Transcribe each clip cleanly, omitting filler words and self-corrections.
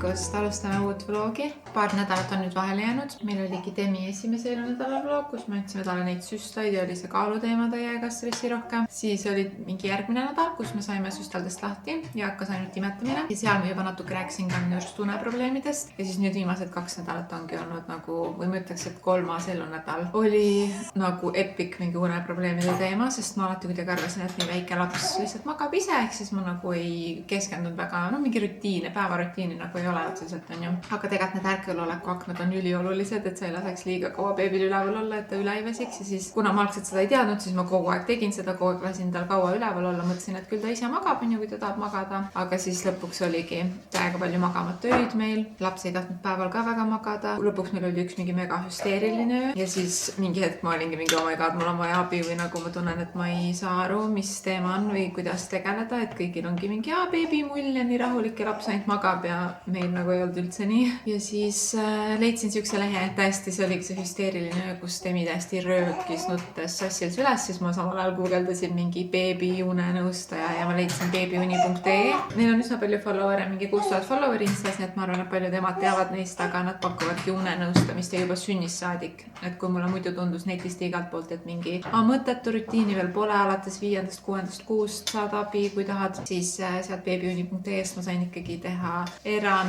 hommikust, alustame uut vlogi. Paar nädalat on nüüd vahele jäänud. Meil oligi Demi esimese nädala vlog, kus me ütlesime talle neid süstlaid ja oli see kaaluteema täiega stressi rohkem. Siis oli mingi järgmine nädal, kus me saime süstaldest lahti ja hakkas ainult imetamine. Ja seal me juba natuke rääkisin ka minu tuneprobleemidest. Ja siis nüüd viimased 2 nädalat ongi olnud nagu, või ma ütleks, et 3. elunädal oli nagu epic mingi uneprobleemide teema, sest ma alati kuidagi arvasin, et nii väike laps lihtsalt magab ise, ehk siis ma nagu ei keskendunud väga, mingi rutiine, päevarutiini nagu ei ole otseselt, on ju. Aga tegelikult need ärkveloleku aknad on üliolulised, et sa ei laseks liiga kaua beebil üleval olla, et ta üle ei väsiks. Ja siis, kuna ma algselt seda ei teadnud, siis ma kogu aeg tegin seda, kogu aeg lasin tal kaua üleval olla. Mõtlesin, et küll ta ise magab, on ju, kui ta tahab magada. Aga siis lõpuks oligi täiega palju magamata öid meil. Laps ei tahtnud päeval ka väga magada. Lõpuks meil oli üks mingi mega hüsteeriline öö. Ja siis mingi hetk ma olingi mingi, oh my god, mul on vaja abi või nagu ma tunnen, et ma ei saa aru, mis teema on või kuidas tegeleda, et kõigil ongi mingi beebimull ja nii rahulik ja laps ainult magab ja meil nagu ei olnud üldse nii. Ja siis leidsin siukse lehe, et täiesti see oligi see hüsteeriline öö, kus Demi täiesti röökis nuttes sassil üles, siis ma samal ajal guugeldasin mingi beebiunenõustaja ja ma leidsin beebiuni.ee. Neil on üsna palju follower'e, mingi 6000 followeri Instas, nii et ma arvan, et paljud emad teavad neist, aga nad pakuvadki unenõustamist ja juba sünnist saadik. Et kui mulle muidu tundus netist igalt poolt, et mingi mõttetu rutiini veel pole, alates 5., 6., kuust saad abi, kui tahad, siis sealt beebiuni.ee-st ma sain ikkagi teha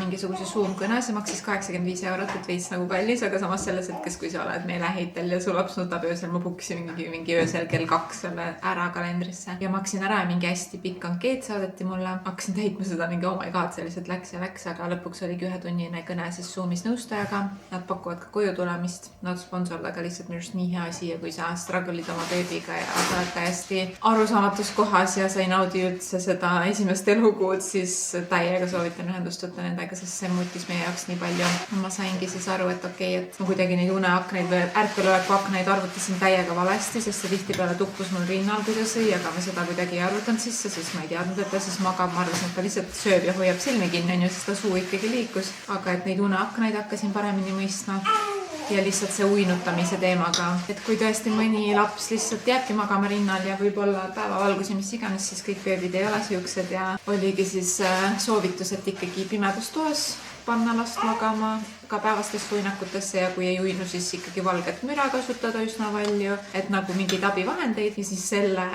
mingisuguse Zoom-kõne, see maksis 85 €, et veits nagu kallis, aga samas selles hetkes, kui sa oled meeleheitel ja su laps nutab öösel, ma bookisin mingi öösel kell 2 selle ära kalendrisse ja maksin ära, mingi hästi pikk ankeet saadeti mulle, hakkasin täitma seda mingi oh my god, see lihtsalt läks, aga lõpuks oligi 1-tunnine kõne siis Zoomis nõustajaga. Nad pakuvad ka koju tulemist, nad sponsordaga lihtsalt minu arust nii hea asi ja kui sa struggle'id oma beebiga ja sa oled täiesti arusaamatus kohas ja sa ei naudi üldse seda esimest elukuud, siis täiega soovitan ühendust võtta nendega, sest see muutis meie jaoks nii palju. Ma saingi siis aru, et okei, et ma kuidagi neid uneakneid või ärkveloleku akneid arvutasin täiega valesti, sest see tihtipeale tuppus mul rinnal, kui ta sõi, aga ma seda kuidagi ei arvutanud sisse, siis ma ei teadnud, et ta siis magab. Ma arvasin, et ta lihtsalt sööb ja hoiab silmi kinni, on ju, sest ta suu ikkagi liikus. Aga et neid uneakneid hakkasin paremini mõistma. Ja lihtsalt see uinutamise teemaga, et kui tõesti mõni laps lihtsalt jääbki magama rinnal ja võib-olla päevavalgusi, mis iganes, siis kõik beebid ei ole siuksed ja oligi siis soovitus, et ikkagi pimedas toas panna last magama ka päevastesse uinakutesse ja kui ei uinu, siis ikkagi valget müra kasutada üsna palju, et nagu mingeid abivahendeid ja siis selle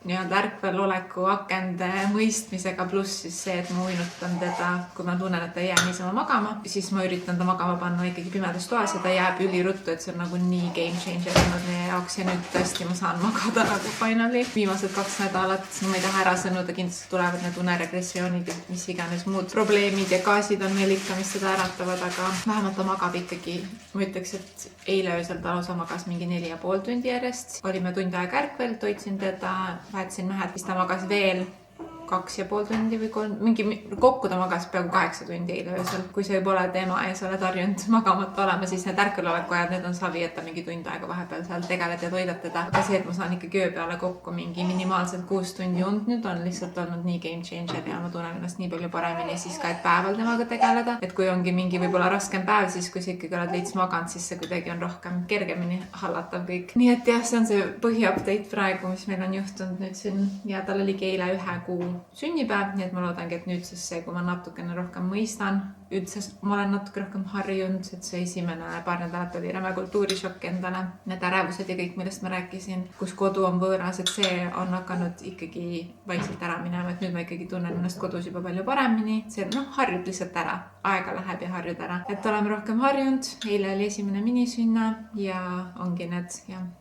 nii-öelda ärkveloleku akende mõistmisega pluss siis see, et ma uinutan teda, kui ma tunnen, et ta ei jää niisama magama, siis ma üritan ta magama panna ikkagi pimedas toas ja ta jääb üliruttu, et see on nagu nii game changer olnud meie jaoks ja nüüd tõesti ma saan magada nagu finally. Viimased 2 nädalat, ma ei taha ära sõnuda, kindlasti tulevad need uneregressioonid ja mis iganes muud probleemid ja gaasid on meil ikka, mis seda äratavad, aga vähemalt ta magab ikkagi. Ma ütleks, et eile öösel ta lausa magas mingi 4,5 tundi järjest. Olime tund aega ärkvel, toitsin teda, vahetsin mähed, siis ta magas veel 2,5 tundi või 3, mingi kokku ta magas peaaegu 8 tundi eile öösel. Kui see pole teema ja sa oled harjunud magamata olema, siis need ärkveloleku ajad, need on savi, et ta mingi tund aega vahepeal seal tegeled ja toidad teda. Aga see, et ma saan ikkagi öö peale kokku mingi minimaalselt 6 tundi und, nüüd on lihtsalt olnud nii game changer ja ma tunnen ennast nii palju paremini siis ka, et päeval temaga tegeleda. Et kui ongi mingi võib-olla raskem päev, siis kui sa ikkagi oled veits maganud, siis see kuidagi on rohkem kergemini hallatav kõik. Nii et jah, see on see põhiupdate praegu, mis meil on juhtunud nüüd siin ja tal oligi eile 1 kuu sünnipäev, nii et ma loodangi, et nüüd siis see, kui ma natukene rohkem mõistan, üldse ma olen natuke rohkem harjunud, et see esimene paar nädalat oli räme kultuurishokk endale. Need ärevused ja kõik, millest ma rääkisin, kus kodu on võõras, et see on hakanud ikkagi vaikselt ära minema, et nüüd ma ikkagi tunnen ennast kodus juba palju paremini. See harjub lihtsalt ära, aega läheb ja harjud ära. Et oleme rohkem harjunud, eile oli esimene minisünna ja ongi need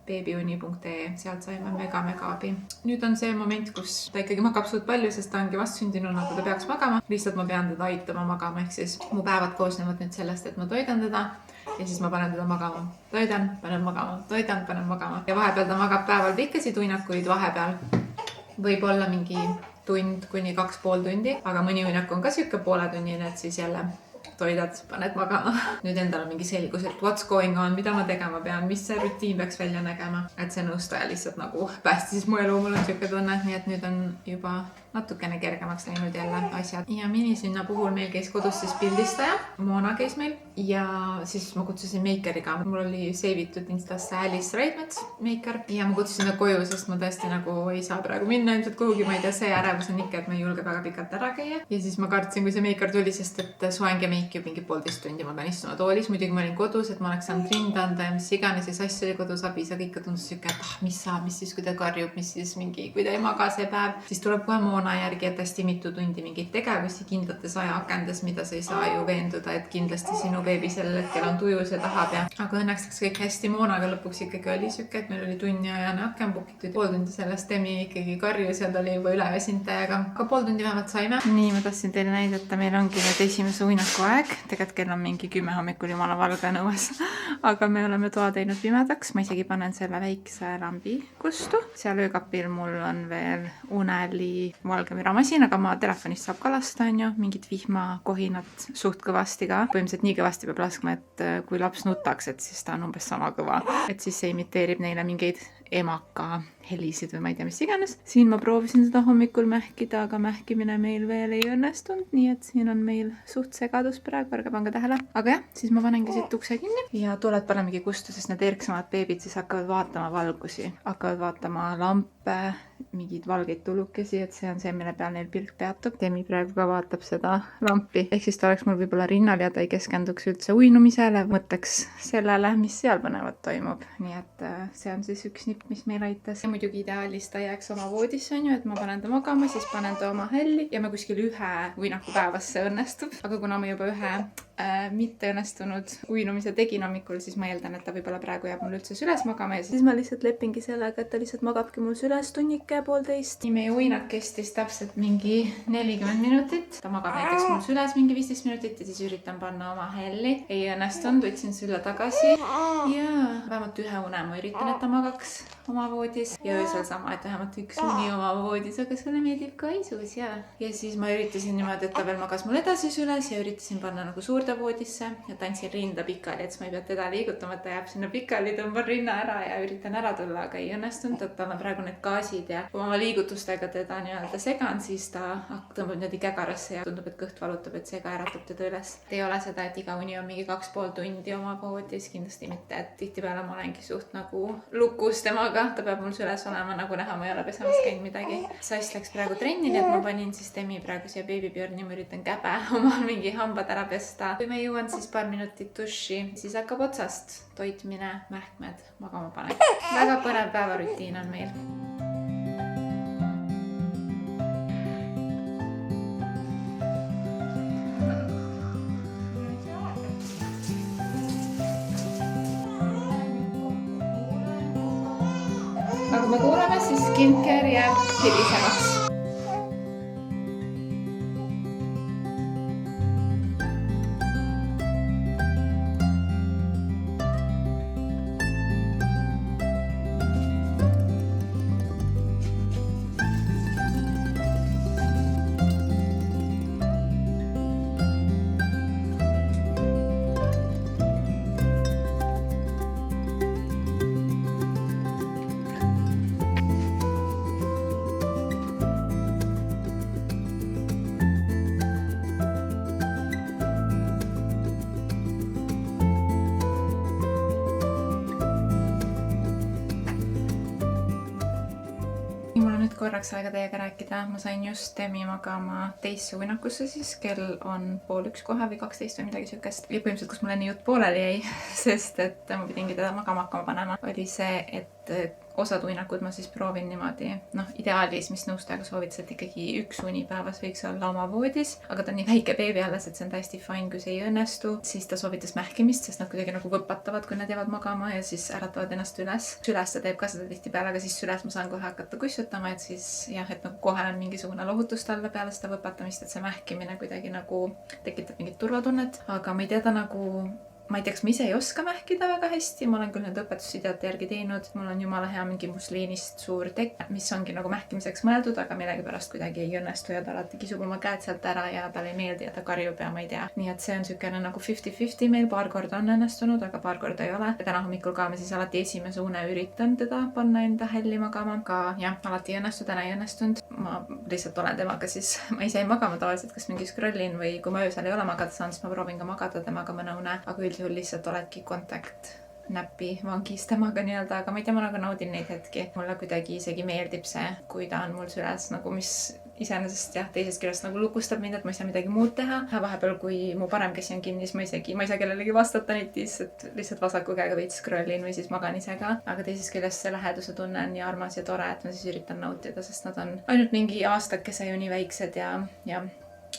beebiuni.ee, sealt saime mega abi. Nüüd on see moment, kus ta ikkagi magab suht palju, sest ta ongi vastsündinu, nagu ta peaks magama. Lihtsalt ma pean teda aitama magama, ehk siis mu päevad koosnevad nüüd sellest, et ma toidan teda ja siis ma panen teda magama. Toidan, panen magama, toidan, panen magama. Ja vahepeal ta magab päeval pikkasid uinakuid, vahepeal võib olla mingi tund kuni 2,5 tundi, aga mõni uinak on ka siuke poole tunnine, et siis jälle toidad, paned magama. Nüüd endal on mingi selgus, et what's going on, mida ma tegema pean, mis see rutiin peaks välja nägema. Et see nõustaja lihtsalt nagu päästis mu elu, mul on siuke tunne, nii et nüüd on juba natukene kergemaks läinud jälle asjad. Ja minisünna puhul meil käis kodus siis pildistaja, Moona käis meil ja siis ma kutsusin meikeriga. Mul oli seivitud Instasse Alice Raidmets meiker ja ma kutsusin ta koju, sest ma tõesti nagu ei saa praegu minna ilmselt kuhugi, ma ei tea, see ärevus on ikka, et ma ei julge väga pikalt ära käia. Ja siis ma kartsin, kui see meiker tuli, sest et soeng ja meik ju mingi 1,5 tundi ma pean istuma toolis. Muidugi ma olin kodus, et ma oleks saanud rinda anda ja mis iganes ja sass oli kodus abis, aga ikka tundus siuke, et mis saab, mis siis, kui ta karjub, mis siis mingi, kui ta ei maga see päev, siis tuleb kohe Moona järgi, et hästi mitu tundi mingeid tegevusi kindlates ajakendes, mida sa ei saa ju veenduda, et kindlasti sinu beebi sellel hetkel on tujus ja tahab ja aga õnneks läks kõik hästi. Moonaga lõpuks ikkagi oli siuke, et meil oli tunniajane aken pukitud, 0,5 tundi sellest Demi ikkagi karjus ja ta oli juba üleväsinud täiega, aga 0,5 tundi vähemalt saime. Nii, ma tahtsin teile näidata, meil ongi nüüd esimese uinaku aeg, tegelikult kell on mingi 10 hommikul, jumala valge on õues, aga me oleme toa teinud pimedaks, ma isegi panen selle väikse lambi kustu. Seal öökapil mul on veel Uneli valgemiramasin, aga ma telefonist saab ka lasta, on ju, mingit vihmakohinat suht kõvasti ka. Põhimõtteliselt nii kõvasti peab laskma, et kui laps nutaks, et siis ta on umbes sama kõva. Et siis see imiteerib neile mingeid emaka helisid või ma ei tea, mis iganes. Siin ma proovisin seda hommikul mähkida, aga mähkimine meil veel ei õnnestunud, nii et siin on meil suht segadus praegu, ärge pange tähele. Aga jah, siis ma panengi siit ukse kinni ja tuled panemegi kustu, sest need erksamad beebid siis hakkavad vaatama valgusi, hakkavad vaatama lampe, mingeid valgeid tulukesi, et see on see, mille peal neil pilk peatub. Demi praegu ka vaatab seda lampi, ehk siis ta oleks mul võib-olla rinnal ja ta ei keskenduks üldse uinumisele, mõtleks sellele, mis seal põnevat toimub. Nii et see on siis üks nipp, mis meil aitas. Ja muidugi ideaalis ta jääks oma voodisse, on ju, et ma panen ta magama, siis panen ta oma hälli ja me kuskil ühe uinaku päevas see õnnestub. Aga kuna ma juba ühe mitte õnnestunud uinumise tegin hommikul, siis ma eeldan, et ta võib-olla praegu jääb mul üldse süles magama ja siis ma lihtsalt lepingi sellega, et ta lihtsalt magabki mul süles tunnike 1,5. Nii meie uinak kestis täpselt mingi 40 minutit. Ta magab näiteks mul süles mingi 15 minutit ja siis üritan panna oma hälli. Ei õnnestunud, võtsin sülle tagasi ja vähemalt ühe une ma üritan, et ta magaks oma voodis ja öösel sama, et vähemalt üks uni oma voodis, aga sulle meeldib ka isus ja siis ma üritasin niimoodi, et ta veel magas mul edasi süles ja üritasin panna nagu suurde voodisse ja tantsin rinda pikali, et siis ma ei pea teda liigutama, et ta jääb sinna pikali, tõmban rinna ära ja üritan ära tulla, aga ei õnnestunud, et tal on praegu need gaasid ja kui ma oma liigutustega teda nii-öelda segan, siis ta tõmbab niimoodi kägarasse ja tundub, et kõht valutab, et see ka äratab teda üles. Ei ole seda, et iga uni on mingi 2,5 tundi oma voodis, kindlasti mitte, et tihtipeale ma olengi suht nagu lukus temaga, ta peab mul süles olema, nagu näha, ma ei ole pesemas käinud midagi. Sass läks praegu trenni, nii et ma panin siis Demi praegu siia beebibjörni, ma üritan käbe omal mingi hambad ära pesta. Kui ma jõuan siis paar minutit duši, siis hakkab otsast toitmine, mähkmed, magama panek. Väga põnev päevarutiin on meil. Aga kui me kuuleme, siis skincare jääb hilisemaks. Korraks aega teiega rääkida. Ma sain just Demi magama teisse uinakusse, siis kell on 12:30 kohe või 12 või midagi siukest. Ja põhimõtteliselt, kus mul enne jutt pooleli jäi, sest et ma pidingi teda magama hakkama panema, oli see, et osad uinakud ma siis proovin niimoodi, ideaalis, mis nõustajaga soovitas, et ikkagi üks uni päevas võiks olla oma voodis, aga ta on nii väike beebi alles, et see on täiesti fine, kui see ei õnnestu. Siis ta soovitas mähkimist, sest nad kuidagi nagu võpatavad, kui nad jäävad magama ja siis äratavad ennast üles. Süles ta teeb ka seda tihtipeale, aga siis süles ma saan kohe hakata kussutama, et siis jah, et nagu kohe on mingisugune lohutus talle peale seda võpatamist, et see mähkimine kuidagi nagu tekitab mingit turvatunnet, aga ma ei tea, ta nagu ma ei tea, kas ma ise ei oska mähkida väga hästi, ma olen küll need õpetusvideote järgi teinud, mul on jumala hea mingi musliinist suur tekk, mis ongi nagu mähkimiseks mõeldud, aga millegipärast kuidagi ei õnnestu ja ta alati kisub oma käed sealt ära ja talle ei meeldi ja ta karjub ja ma ei tea. Nii et see on sükene nagu 50-50 meil, paar korda on õnnestunud, aga paar korda ei ole. Ja täna hommikul ka ma siis alati esimese une üritan teda panna enda hälli magama, aga jah, alati ei õnnestu, täna ei õnnestunud. Ma lihtsalt olen temaga siis, ma ise ei magama tavaliselt, kas mingi scrollin või kui ma öösel ei ole magada saan, siis ma proovin ka magada temaga mõne une, aga üldjuhul lihtsalt oledki kontakt näppi vangis temaga nii-öelda, aga ma ei tea, ma nagu naudin neid hetki. Mulle kuidagi isegi meeldib see, kui ta on mul süles, nagu mis iseenesest jah, teisest küljest nagu lukustab mind, et ma ei saa midagi muud teha. Vahepeal, kui mu parem käsi on kinni, siis ma ei saa kellelegi vastata netis, et lihtsalt vasaku käega veits scrollin või siis magan ise ka. Aga teisest küljest see läheduse tunne on nii armas ja tore, et ma siis üritan nautida, sest nad on ainult mingi aastakese ju nii väiksed ja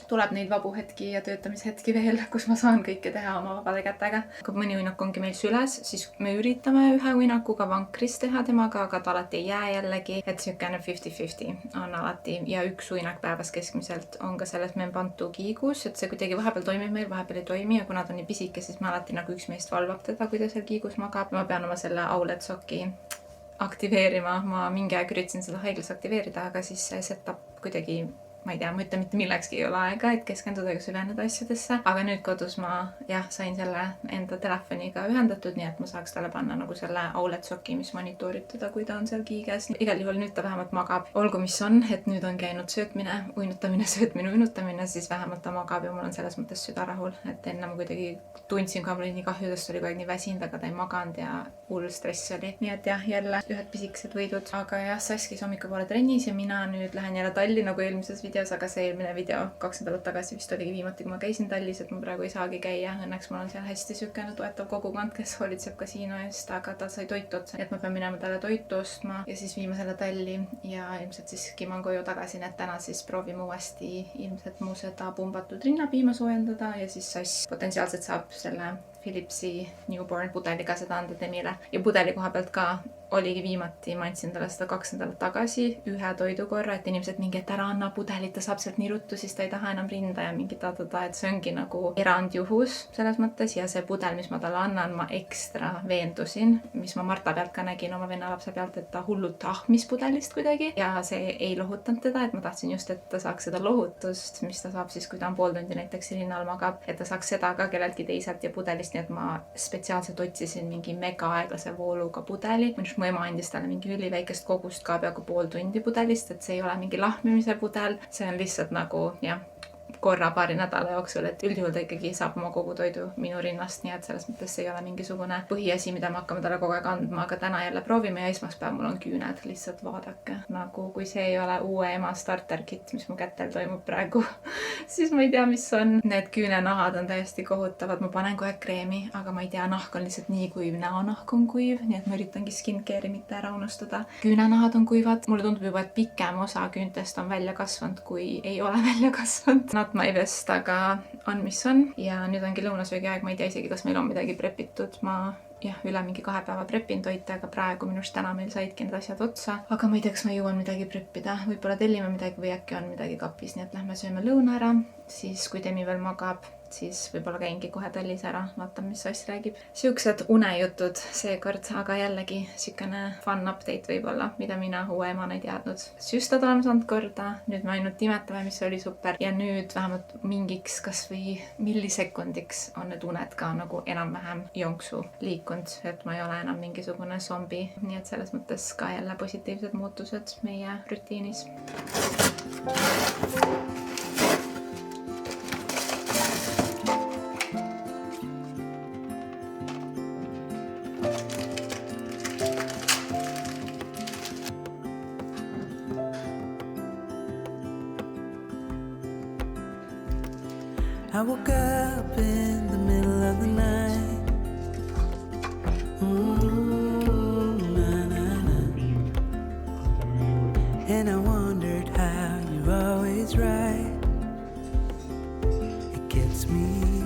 tuleb neid vabu hetki ja töötamishetki veel, kus ma saan kõike teha oma vabade kätega. Kui mõni uinak ongi meil süles, siis me üritame ühe uinakuga vankris teha temaga, aga ta alati ei jää jällegi, et sükene 50-50 on alati ja üks uinak päevas keskmiselt on ka selles membantu kiigus, et see kuidagi vahepeal toimib meil, vahepeal ei toimi ja kuna ta on nii pisike, siis ma alati nagu üks meist valvab teda, kui ta seal kiigus magab. Ma pean oma selle Owlet-soki aktiveerima, ma mingi aeg üritasin seda haiglas aktiveerida, aga siis see setup kuidagi ma ei tea, ma ütlen, mitte millekski ei ole aega, et keskenduda ja süveneda asjadesse. Aga nüüd kodus ma sain selle enda telefoniga ühendatud, nii et ma saaks talle panna nagu selle Owlet-soki, mis monitoorib teda, kui ta on seal kiiges. Igal juhul nüüd ta vähemalt magab. Olgu mis on, et nüüd on käinud söötmine, uinutamine, söötmine, uinutamine, siis vähemalt ta magab ja mul on selles mõttes süda rahul. Et enne ma kuidagi tundsin, kui mul oli nii kahjudest, oli kogu aeg nii väsinud, aga ta ei maganud ja hull stress oli. Nii et jah, jälle ühed pisikesed võidud. Aga jah, Saskis hommikupoole trennis ja mina nüüd lähen jälle talli nagu eelmises videos, aga see eelmine video 2 nädalat tagasi vist oligi viimati, kui ma käisin tallis, et ma praegu ei saagi käia. Õnneks mul on seal hästi sükene toetav kogukond, kes hoolitseb kasiino eest, aga ta sai toitu otsa, et ma pean minema talle toitu ostma ja siis viima selle talli ja ilmselt siis kiman koju tagasi, et täna siis proovime uuesti ilmselt mu seda pumbatud rinnapiima soojendada ja siis Sass potentsiaalselt saab selle Philipsi newborn pudeliga seda anda Demile. Ja pudeli koha pealt ka oligi viimati, ma andsin talle seda 2 nädalat tagasi ühe toidu korra, et inimesed mingi, et ära anna pudelit, ta saab sealt nii ruttu, siis ta ei taha enam rinda ja mingi et see ongi nagu erandjuhus selles mõttes ja see pudel, mis ma talle annan, ma ekstra veendusin, mis ma Marta pealt ka nägin oma venna lapse pealt, et ta hullult ahmis pudelist kuidagi ja see ei lohutanud teda, et ma tahtsin just, et ta saaks seda lohutust, mis ta saab siis, kui ta on pool tundi näiteks rinnal magab, et ta saaks seda ka kelleltki teiselt ja pudelist, nii et ma spetsiaalselt otsisin mingi mega aeglase vooluga pudeli. Mu ema andis talle mingi üliväikest kogust ka peaaegu pool tundi pudelist, et see ei ole mingi lahmimise pudel, see on lihtsalt nagu jah, korra paari nädala jooksul, et üldjuhul ta ikkagi saab oma kogu toidu minu rinnast, nii et selles mõttes see ei ole mingisugune põhiasi, mida me hakkame talle kogu aeg andma, aga täna jälle proovime ja esmaspäev mul on küüned, lihtsalt vaadake. Nagu kui see ei ole uue ema starter kit, mis mu kätel toimub praegu, siis ma ei tea, mis on. Need küünenahad on täiesti kohutavad, ma panen kohe kreemi, aga ma ei tea, nahk on lihtsalt nii kuiv, näonahk on kuiv, nii et ma üritangi skincare'i mitte ära unustada. Küünenahad on kuivad, mulle tundub juba, et pikem osa küüntest on välja kasvanud, kui ei ole välja kasvanud. Not my best, aga on mis on ja nüüd ongi lõunasöögi aeg, ma ei tea isegi, kas meil on midagi prepitud, ma jah, üle mingi 2 päeva prepin toite, aga praegu minust täna meil saidki need asjad otsa, aga ma ei tea, kas ma jõuan midagi preppida, võib-olla tellime midagi või äkki on midagi kapis, nii et lähme sööme lõuna ära, siis kui Demi veel magab, siis võib-olla käingi kohe tallis ära, vaatan, mis Sass räägib. Siuksed unejutud seekord, aga jällegi sükene fun update võib-olla, mida mina uue emana ei teadnud. Süstad oleme saanud korda, nüüd me ainult imetame, mis oli super ja nüüd vähemalt mingiks kas või millisekundiks on need uned ka nagu enam-vähem jonksu liikunud, et ma ei ole enam mingisugune zombi, nii et selles mõttes ka jälle positiivsed muutused meie rutiinis. I woke up in the middle of the night. And I wondered how you're always right. It gets me.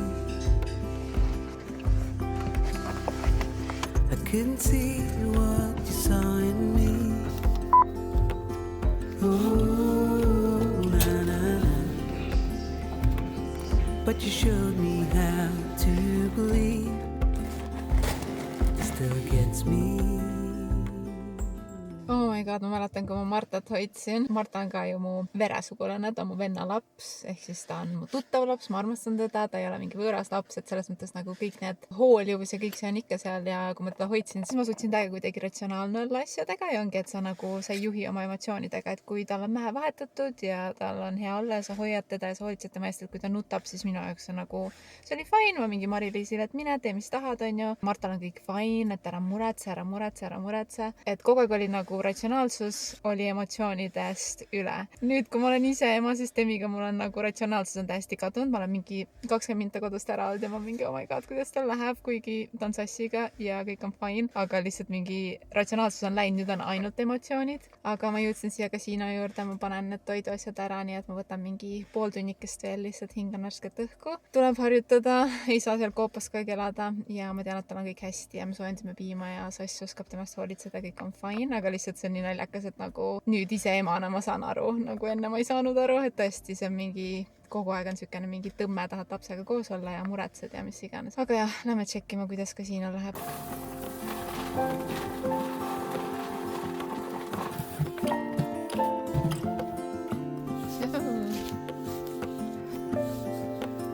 I couldn't see what you saw in me. But you showed me how to believe. still gets me. Oh my god, ma mäletan, kui ma Martat hoidsin. Marta on ka ju mu veresugulane, ta on mu venna laps, ehk siis ta on mu tuttav laps, ma armastan teda, ta ei ole mingi võõras laps, et selles mõttes nagu kõik need hoolivus ja kõik see on ikka seal ja kui ma teda hoidsin, siis ma suutsin täiega kuidagi ratsionaalne olla asjadega ja ongi, et sa nagu, sa ei juhi oma emotsioonidega, et kui tal on mähe vahetatud ja tal on hea olla ja sa hoiad teda ja sa hoolitsed tema eest, et kui ta nutab, siis minu jaoks on nagu, see oli fine, ma mingi Mari-Liisile, et mine tee, mis tahad, on ju. Martal on kõik fine, et ära muretse, et kogu aeg oli nagu ratsionaalsus oli emotsioonidest üle. Nüüd, kui ma olen ise ema, siis Demiga mul on nagu ratsionaalsus on täiesti kadunud. Ma olen mingi 20 minta kodust ära olnud ja ma mingi, oh my god, kuidas tal läheb, kuigi ta on sassiga ja kõik on fine, aga lihtsalt mingi ratsionaalsus on läinud, nüüd on ainult emotsioonid. Aga ma jõudsin siia kasiino juurde, ma panen need toiduasjad ära, nii et ma võtan mingi pool tunnikest veel, lihtsalt hingan värsket õhku. Tuleb harjutada, ei saa seal koopas ka elada ja ma tean, et tal on kõik hästi ja me soojendame piima ja sass oskab temast hoolitseda, kõik on fine, aga lihtsalt see on nii naljakas, et nagu nüüd ise emana ma saan aru, nagu enne ma ei saanud aru, et tõesti see on mingi, kogu aeg on sükene mingi tõmme, tahad lapsega koos olla ja muretsed ja mis iganes. Aga jah, lähme tšekkima, kuidas kasiino läheb.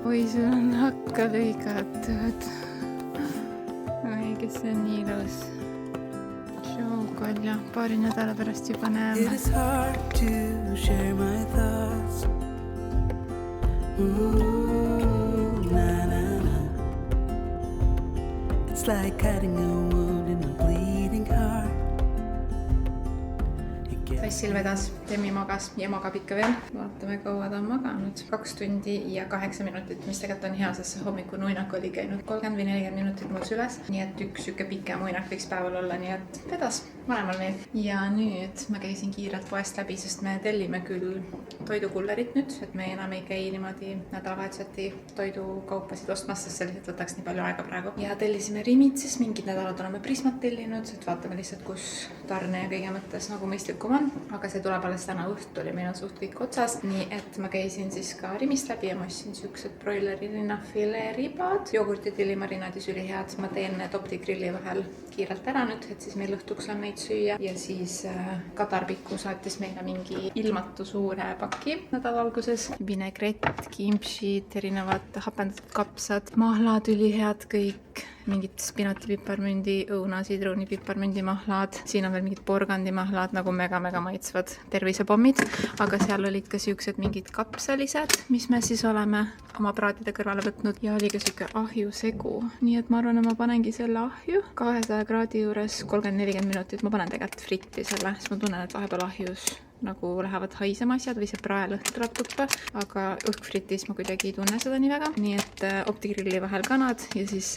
Oi, sul on hakka lõigatud. Oi, kes see on nii ilus. Kolja, paari nädala pärast juba näeme. It is hard to share my thoughts. Ooh, na, na, na. It's like cutting a wound in a bleeding heart. Tassil vedas, Demi magas ja magab ikka veel. Vaatame, kaua ta on maganud. 2 tundi ja 8 minutit, mis tegelikult on hea, sest see hommikune uinak oli käinud 30 või 40 minutit mul süles. Nii et üks süke pikem uinak võiks päeval olla, nii et vedas vanemal meil. Ja nüüd ma käisin kiirelt poest läbi, sest me tellime küll toidukullerit nüüd, et me enam ei käi niimoodi nädalavahetuseti toidukaupasid ostmas, sest see lihtsalt võtaks nii palju aega praegu. Ja tellisime Rimit, sest mingid nädalad oleme Prismat tellinud, et vaatame lihtsalt, kus tarne ja kõige mõttes nagu mõistlikum on. Aga see tuleb alles täna õhtul ja meil on suht kõik otsas. Nii et ma käisin siis ka Rimist läbi ja ma ostsin siuksed broileri rinnafilee ribad. Jogurtid ja limarinadis ülihead. Ma teen need Opti grilli vahel kiirelt ära nüüd, et siis meil õhtuks on neid süüa. Ja siis Kadar Pikku saatis meile mingi ilmatu suure paki nädala alguses. Vinegrett, kimchid, erinevad hapendatud kapsad, mahlad ülihead kõik. Mingid spinati piparmündi, õuna, sidruni piparmündi mahlad. Siin on veel mingid porgandi mahlad, nagu mega maitsvad tervisepommid. Aga seal olid ka siuksed mingid kapsalised, mis me siis oleme oma praatide kõrvale võtnud. Ja oli ka siuke ahju segu. Nii et ma arvan, et ma panengi selle ahju 200 kraadi juures 30-40 minutit. Ma panen tegelikult fritti selle, sest ma tunnen, et vahepeal ahjus nagu lähevad haisema asjad või see praelõhn tuleb tuppa, aga õhkfritis ma kuidagi ei tunne seda nii väga. Nii et Opti grilli vahel kanad ja siis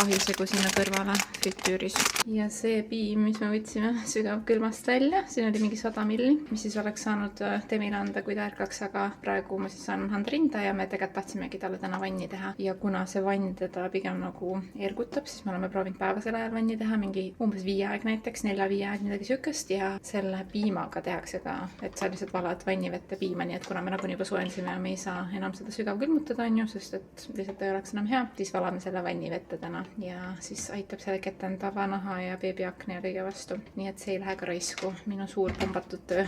ahjusegu sinna kõrvale fritüüris. Ja see piim, mis me võtsime sügavkülmast välja, siin oli mingi 100 milli, mis siis oleks saanud Demile anda, kui ta ärkaks, aga praegu ma siis saan anda rinda ja me tegelikult tahtsimegi talle täna vanni teha. Ja kuna see vann teda pigem nagu ergutab, siis me oleme proovinud päevasel ajal vanni teha, mingi umbes 5 aeg näiteks, 4-5 aeg midagi siukest ja selle piimaga tehakse ka, et sa lihtsalt valad vannivette piima, nii et kuna me nagunii juba soojendasime ja me ei saa enam seda sügavkülmutada, on ju, sest et lihtsalt ei oleks enam hea, siis valame selle vannivette täna ja siis aitab selle ketendava naha ja beebiakne ja kõige vastu. Nii et see ei lähe ka raisku, minu suur pumbatud töö.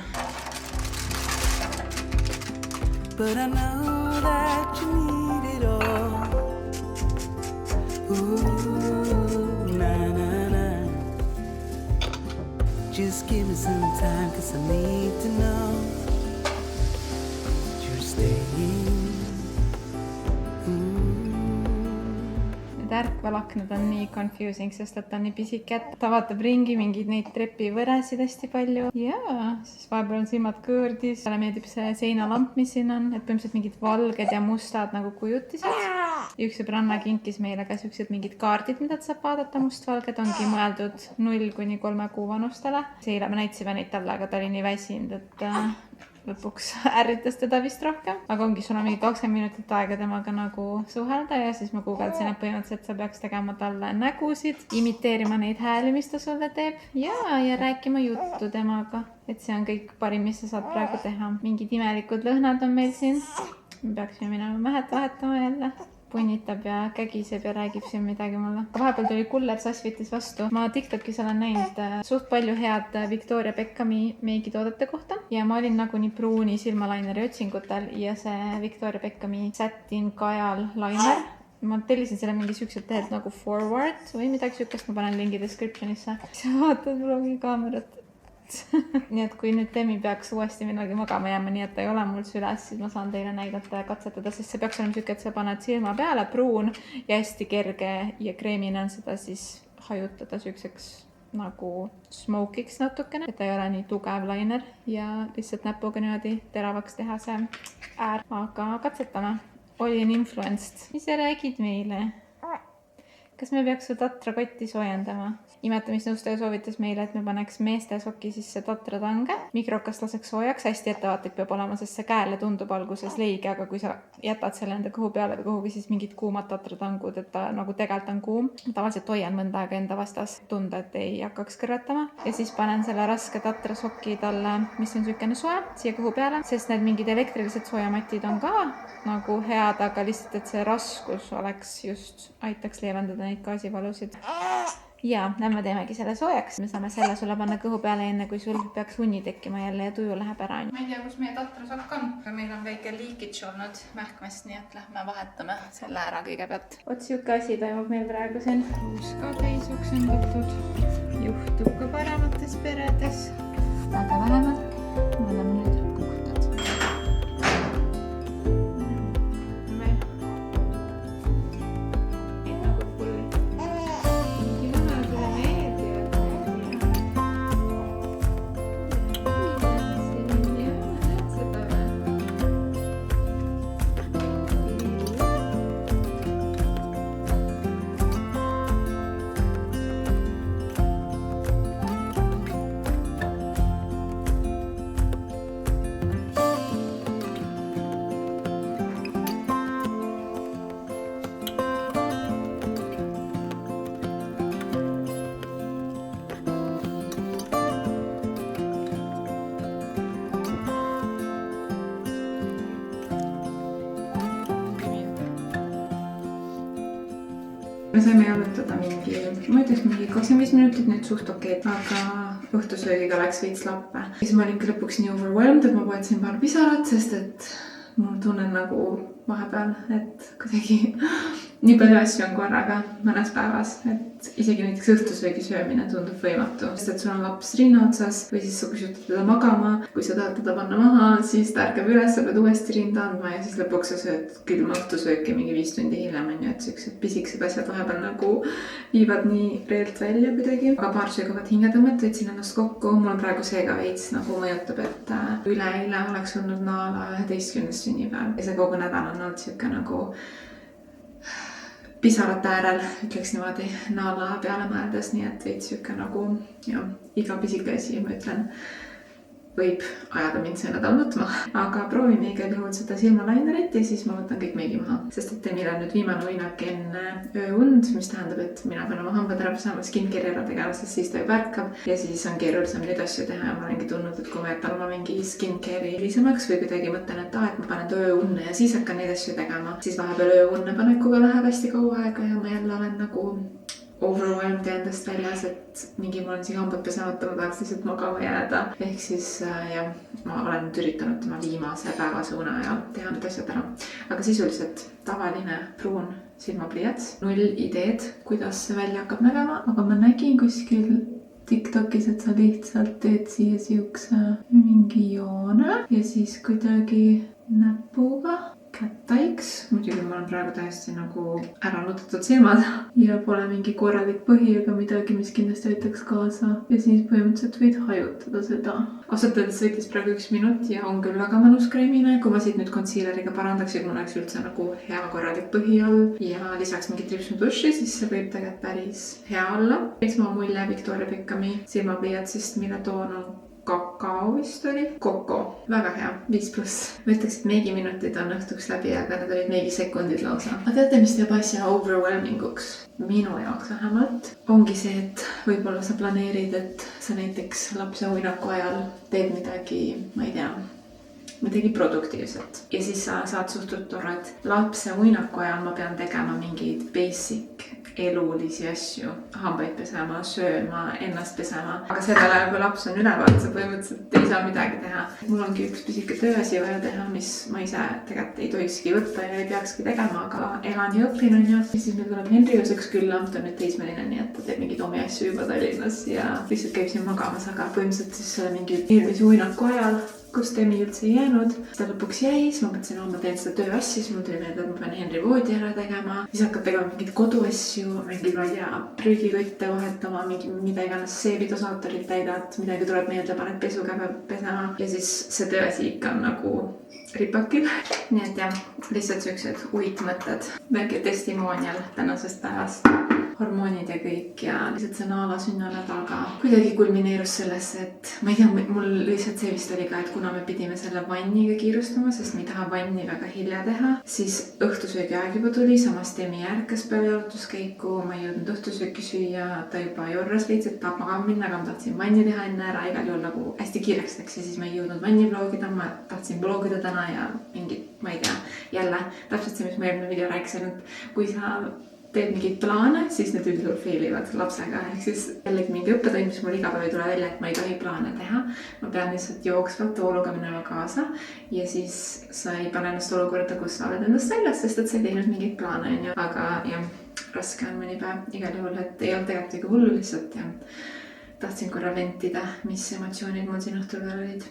But I know that you need it all. Ooh, na, na, na. Just give me some time, 'cause I need to know that you're staying. Need ärkvalaknad on nii confusing, sest et ta on nii pisike, et ta vaatab ringi mingeid neid trepivõresid hästi palju. Ja siis vahepeal on silmad kõõrdis. Talle meeldib see seinalamp, mis siin on, et põhimõtteliselt mingid valged ja mustad nagu kujutised. Üks sõbranna kinkis meile ka siuksed mingid kaardid, mida ta saab vaadata, mustvalged, ongi mõeldud 0-3 kuu vanustele. Seile me näitsime neid talle, aga ta oli nii väsinud, et lõpuks ärritas teda vist rohkem. Aga ongi, sul on mingi 20 minutit aega temaga nagu suhelda ja siis ma guugeldasin, et põhimõtteliselt sa peaks tegema talle nägusid, imiteerima neid hääli, mis ta sulle teeb ja rääkima juttu temaga. Et see on kõik parim, mis sa saad praegu teha. Mingid imelikud lõhnad on meil siin. Me peaksime minema mähed vahetama jälle. punnitab ja kägiseb ja räägib siin midagi mulle. Vahepeal tuli kuller, Sass võttis vastu. Ma TikTokis olen näinud suht palju head Victoria Beckhami meigitoodete kohta ja ma olin nagunii pruuni silmalaineri otsingutel ja see Victoria Beckhami satin kajal lainer. Ma tellisin selle mingi siuksed tehed nagu Forward või midagi siukest, ma panen lingi descriptionisse. Sa vaatad vlogi kaamerat. Nii et kui nüüd Demi peaks uuesti midagi magama jääma, nii et ta ei ole mul süles, siis ma saan teile näidata ja katsetada, sest see peaks olema siuke, et sa paned silma peale pruun ja hästi kerge ja kreemine on seda siis hajutada siukseks nagu smokiks natukene, et ta ei ole nii tugev lainer ja lihtsalt näpuga niimoodi teravaks teha see äär. Aga katsetame. Olin influenced. Mis sa räägid meile? Kas me peaks su tatra kotti soojendama? Imetamisnõustaja soovitas meile, et me paneks meeste soki sisse tatra tange. Mikrokas laseks soojaks, hästi ettevaatlik peab olema, sest see käele tundub alguses leige, aga kui sa jätad selle enda kõhu peale või kuhugi, siis mingid kuumad tatra tangud, et ta nagu tegelikult on kuum. Tavaliselt hoian mõnda aega enda vastas tunda, et ei hakkaks kõrvetama. Ja siis panen selle raske tatra soki talle, mis on sükene soe, siia kõhu peale, sest need mingid elektrilised soojamatid on ka nagu head, aga lihtsalt, et see raskus oleks just, aitaks leevendada neid gaasivalusid. Ja, lähme teemegi selle soojaks. Me saame selle sulle panna kõhu peale enne, kui sul peaks unni tekkima jälle ja tuju läheb ära. Ma ei tea, kus meie tatrasokk on, aga meil on väike leakage olnud mähkmest, nii et lähme vahetame selle ära kõigepealt. Oot, siuke asi toimub meil praegu siin. Uus ka täis oksendatud. Juhtub ka paremates peredes. Aga vähemalt me oleme nüüd puhtad. Me saime jalutada mingi, ma ütleks mingi 25 minutit, nüüd suht okei, aga õhtusöögiga läks veits lappe. Siis ma olin lõpuks nii overwhelmed, et ma poetasin paar pisarat, sest et ma tunnen nagu vahepeal, et kuidagi nii palju asju on korraga mõnes päevas, et isegi näiteks õhtusöögi söömine tundub võimatu, sest et sul on laps rinna otsas või siis sa kusutad teda magama. Kui sa tahad teda panna maha, siis ta ärkab üles, sa pead uuesti rinda andma ja siis lõpuks sa sööd külma õhtusööki mingi 5 tundi hiljem, on ju, et siuksed pisikesed asjad vahepeal nagu viivad nii reelt välja kuidagi. Aga paar söögavat hingetõmmet, võtsin ennast kokku, mul on praegu see ka veits nagu mõjutab, et üleeile oleks olnud Naala 11. sünnipäev ja see kogu nädal on olnud siuke nagu pisarate äärel, ütleks niimoodi Naala peale mõeldes, nii et veits siuke nagu ja, iga pisike asi, ma ütlen, võib ajada mind see nädal nutma. Aga proovime igal juhul seda silmalainerit ja siis ma võtan kõik meigi maha. Sest et meil on nüüd viimane uinak enne ööund, mis tähendab, et mina pean oma hambad ära pesema, skincare ära tegema, sest siis ta juba ärkab. Ja siis on keerulisem neid asju teha ja ma olengi tundnud, et kui ma jätan oma mingi skincare hilisemaks või kuidagi mõtlen, et et ma panen ta ööunne ja siis hakkan neid asju tegema, siis vahepeal ööunne panekuga läheb hästi kaua aega ja ma jälle olen nagu overwhelmed endast väljas, et mingi mul on siin hambad pesemata, ma tahaks lihtsalt magama jääda. Ehk siis jah, ma olen nüüd üritanud tema viimase päevase une ajal teha need asjad ära. Aga sisuliselt tavaline pruun silmapliiats. 0 ideed, kuidas see välja hakkab nägema, aga ma nägin kuskil TikTokis, et sa lihtsalt teed siia siukse mingi joone ja siis kuidagi näpuga kättaiks. Muidugi ma olen praegu täiesti nagu ära nutatud silmad ja pole mingi korralik põhi ega midagi, mis kindlasti aitaks kaasa. Ja siis põhimõtteliselt võid hajutada seda. Ausalt öeldes võitis praegu 1 minut ja on küll väga mõnus kreemine. Kui ma siit nüüd concealeriga parandaks ja kui mul oleks üldse nagu hea korralik põhi all ja lisaks mingi tripsme duši, siis see võib tegelikult päris hea olla. Sama mulje Victoria Beckhami silmapliiatsist, mille toon on kakao vist oli. Koko. Väga hea. 5+. Ma ütleks, et meigiminutid on õhtuks läbi, aga need olid meigisekundid lausa. Aga teate, mis teeb asja overwhelminguks? Minu jaoks vähemalt. Ongi see, et võib-olla sa planeerid, et sa näiteks lapse uinaku ajal teed midagi, ma ei tea, midagi produktiivset. Ja siis sa saad suhteliselt aru, et lapse uinaku ajal ma pean tegema mingeid basic elulisi asju, hambaid pesema, sööma, ennast pesema. Aga sellel ajal, kui laps on üleval, sa põhimõtteliselt ei saa midagi teha. Mul ongi üks pisike tööasi vaja teha, mis ma ise tegelikult ei tohikski võtta ja ei peakski tegema, aga elan ja õpin, on ju. Ja siis meil tuleb Henri ööseks külla, ta on nüüd teismeline, nii et ta teeb mingeid omi asju juba Tallinnas ja lihtsalt käib siin magamas, aga põhimõtteliselt siis selle mingi eelmise uinaku ajal, kus Demi üldse ei jäänud. Ta lõpuks jäi, siis ma mõtlesin, ma teen seda tööasja, siis mul tuli meelde, et ma pean Henri voodi ära tegema. Siis hakkab tegema mingeid koduasju, mingeid, ma ei tea, prügikotte vahetama, mida iganes seebidosaatorit täidad, midagi tuleb meelde, paned pesukäve pesema. Ja siis see tööasi ikka on nagu ripakil. Nii et jah, lihtsalt sellised uitmõtted. Väike testimoonial tänasest päevast. Hormoonid ja kõik ja lihtsalt see naala sünnanädalga kuidagi kulmineerus sellesse, et ma ei tea, mul lihtsalt see vist oli ka, et kuna me pidime selle vanniga kiirustama, sest me ei taha vanni väga hilja teha, siis õhtusöögi aeg juba tuli, samas Demi ärkas peale jalutuskäiku, ma ei jõudnud õhtusööki süüa, ta juba jorras veits, et tahab magama minna, aga ma tahtsin vanni teha enne ära, igal juhul nagu hästi kiireks läks ja siis ma ei jõudnud vanni bloogida, ma tahtsin bloogida täna ja mingit, ma ei tea, jälle täpselt see, mis ma eelmine video rääkisin, et kui sa teed mingeid plaane, siis need üldiselt failivad lapsega. Ehk siis jällegi mingi õppetund, mis mul iga päev ei tule välja, et ma ei tohi plaane teha. Ma pean lihtsalt jooksvalt vooluga minema kaasa ja siis sa ei pane ennast olukorda, kus sa oled endast väljas, sest et sa ei teinud mingeid plaane. Ja. Aga jah, raske on mõni päev igal juhul, et ei olnud tegelikult ega hullu lihtsalt ja tahtsin korra ventida, mis emotsioonid mul siin õhtul peal olid.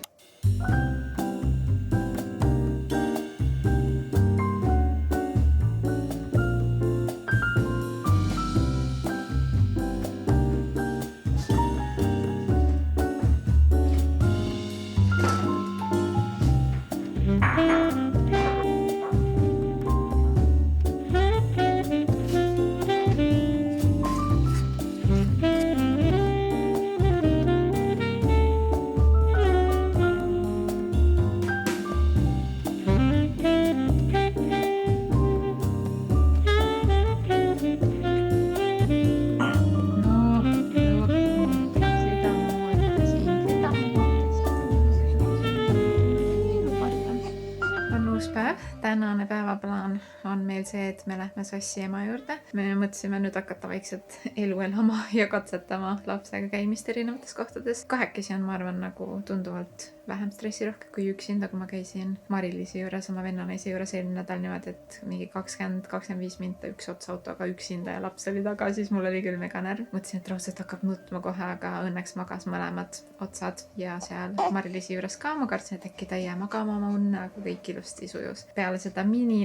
Tänane päevaplaan on meil see, et me lähme Sassi ema juurde. Me mõtlesime nüüd hakata vaikselt elu elama ja katsetama lapsega käimist erinevates kohtades. Kahekesi on, ma arvan, nagu tunduvalt vähem stressirohke kui üksinda, kui ma käisin Mari-Liisi juures, oma vennanaise juures eelmine nädal niimoodi, et mingi 20-25 minta üks ots autoga üksinda ja laps oli taga, siis mul oli küll mega närv. Mõtlesin, et raudselt hakkab nutma kohe, aga õnneks magas mõlemad otsad ja seal Mari-Liisi juures ka. Ma kartsin, et äkki ta ei jää magama oma unne, aga kõik ilusti sujus. Peale seda mini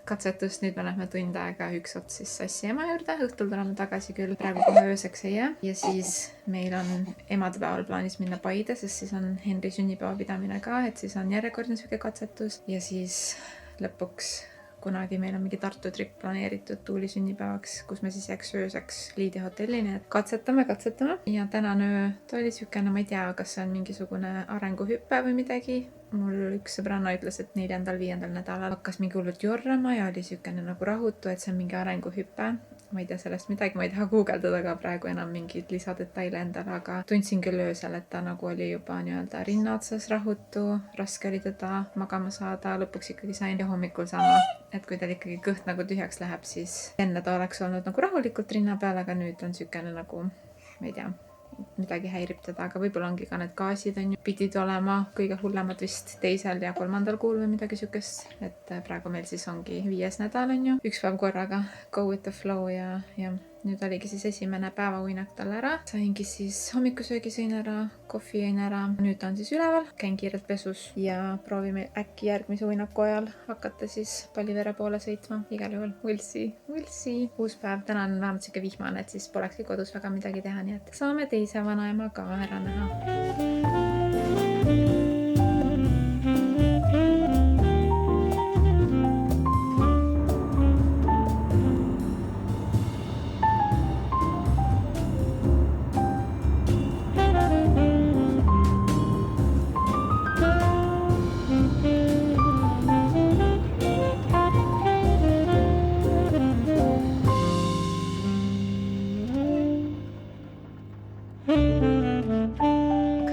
katsetust nüüd me lähme tund aega üks ots siis Sassi ema juurde. Õhtul tuleme tagasi küll, praegu kohe ööseks ei jää. Ja siis meil on emadepäeval plaanis minna Paide, sest siis on Henri sünnipäeva pidamine ka, et siis on järjekordne süge katsetus ja siis lõpuks kunagi meil on mingi Tartu trip planeeritud Tuuli sünnipäevaks, kus me siis jääks ööseks Liidi hotellini, et katsetame. Ja tänane öö, ta oli sükene, ma ei tea, kas see on mingisugune arenguhüppe või midagi. Mul üks sõbranna ütles, et 4.-5. nädalal hakkas mingi hullult jorrama ja oli sükene nagu rahutu, et see on mingi arenguhüppe. Ma ei tea sellest midagi, ma ei taha guugeldada ka praegu enam mingeid lisadetaile endale, aga tundsin küll öösel, et ta nagu oli juba nii-öelda rinna otsas rahutu, raske oli teda magama saada, lõpuks ikkagi sain ja hommikul sama, et kui tal ikkagi kõht nagu tühjaks läheb, siis enne ta oleks olnud nagu rahulikult rinna peal, aga nüüd on sükene nagu, ma ei tea, midagi häirib teda, aga võib-olla ongi ka need gaasid on ju pidid olema kõige hullemad vist 2. ja 3. kuul või midagi sükest, et praegu meil siis ongi 5. nädal on ju, üks päev korraga go with the flow ja nüüd oligi siis esimene päevauinak tal ära. Saingi siis hommikusöögi sõin ära, kohvi jõin ära, nüüd on siis üleval, käin kiirelt pesus ja proovime äkki järgmise uinaku ajal hakata siis Pallivere poole sõitma. Igal juhul, we'll see. Uus päev, täna on vähemalt siuke vihmane, et siis polekski kodus väga midagi teha, nii et saame teise vanaema ka ära näha.